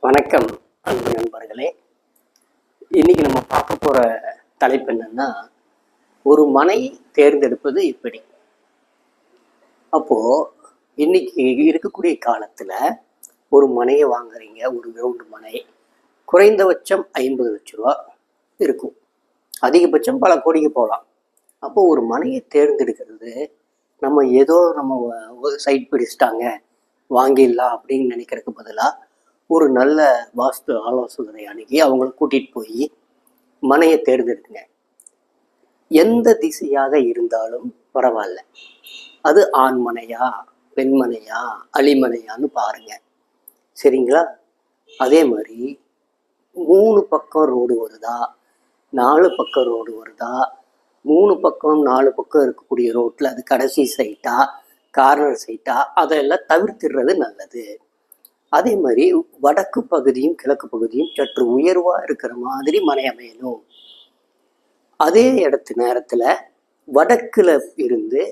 வணக்கம் அன்பு நண்பர்களே. இன்னைக்கு நம்ம பார்க்க போற தலைப்பு என்னன்னா, ஒரு மனை தேர்ந்தெடுப்பது எப்படி. அப்போ இன்னைக்கு இருக்கக்கூடிய காலத்துல ஒரு மனையை வாங்குறீங்க, ஒரு கிரவுண்ட் மனை குறைந்தபட்சம் 50 லட்ச ரூபா இருக்கும், அதிகபட்சம் பல கோடிக்கு போகலாம். அப்போ ஒரு மனையை தேர்ந்தெடுக்கிறது நம்ம ஏதோ நம்ம சைட் பிடிச்சிட்டாங்க வாங்கிடலாம் அப்படின்னு நினைக்கிறதுக்கு பதிலாக ஒரு நல்ல வாஸ்து ஆலோசகரை அணுகி அவங்கள கூட்டிகிட்டு போய் மனையை தேர்ந்தெடுக்குங்க. எந்த திசையாக இருந்தாலும் பரவாயில்ல, அது ஆண்மனையா பெண்மனையா அழிமனையான்னு பாருங்க, சரிங்களா? அதே மாதிரி 3 பக்கம் ரோடு வருதா, 4 பக்கம் ரோடு வருதா, 3 பக்கம் 4 பக்கம் இருக்கக்கூடிய ரோட்டில் அது கடைசி சைட்டா கார்னர் சைட்டா, அதெல்லாம் தவிர்த்திடுறது நல்லது. அதே மாதிரி வடக்கு பகுதியும் கிழக்கு பகுதியும் சற்று உயர்வா இருக்கிற மாதிரி மனை அமையணும். அதே நேரத்துல வடக்குல இருந்து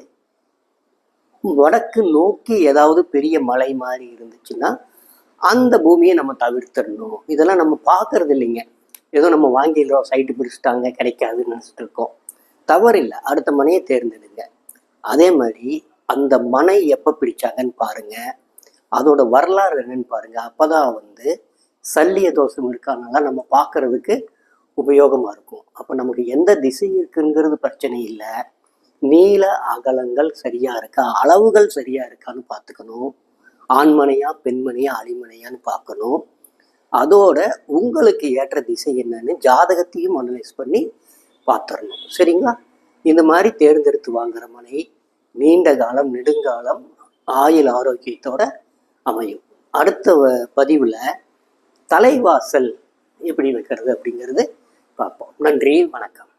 வடக்கு நோக்கி ஏதாவது பெரிய மலை மாதிரி இருந்துச்சுன்னா அந்த பூமியை நம்ம தவிர்த்திடணும். இதெல்லாம் நம்ம பார்க்கறது இல்லைங்க. ஏதோ நம்ம வாங்கிடுறோம், சைட்டு பிடிச்சிட்டாங்க கிடைக்காதுன்னு நினச்சிட்டு இருக்கோம். தவறில்லை, அடுத்த மனையை தேர்ந்தெடுங்க. அதே மாதிரி அந்த மனை எப்போ பிடிச்சாங்கன்னு பாருங்க, அதோட வரலாறு என்னன்னு பாருங்க. அப்பதான் சல்லிய தோஷம் இருக்கானதான் நம்ம பார்க்கறதுக்கு உபயோகமா இருக்கும். அப்போ நமக்கு எந்த திசை இருக்குங்கிறது பிரச்சனை இல்லை, நீள அகலங்கள் சரியா இருக்கா, அளவுகள் சரியா இருக்கான்னு பார்த்துக்கணும். ஆண்மனையா பெண்மனையா அழிமனையான்னு பார்க்கணும். அதோட உங்களுக்கு ஏற்ற திசை என்னன்னு ஜாதகத்தையும் அனலைஸ் பண்ணி பார்த்துடணும், சரிங்களா? இந்த மாதிரி தேர்ந்தெடுத்து வாங்குற மனை நீண்ட காலம் நெடுங்காலம் ஆயுள் ஆரோக்கியத்தோட அமையும். அடுத்த பதிவில் தலைவாசல் எப்படி வைக்கிறது அப்படிங்கிறது பார்ப்போம். நன்றி, வணக்கம்.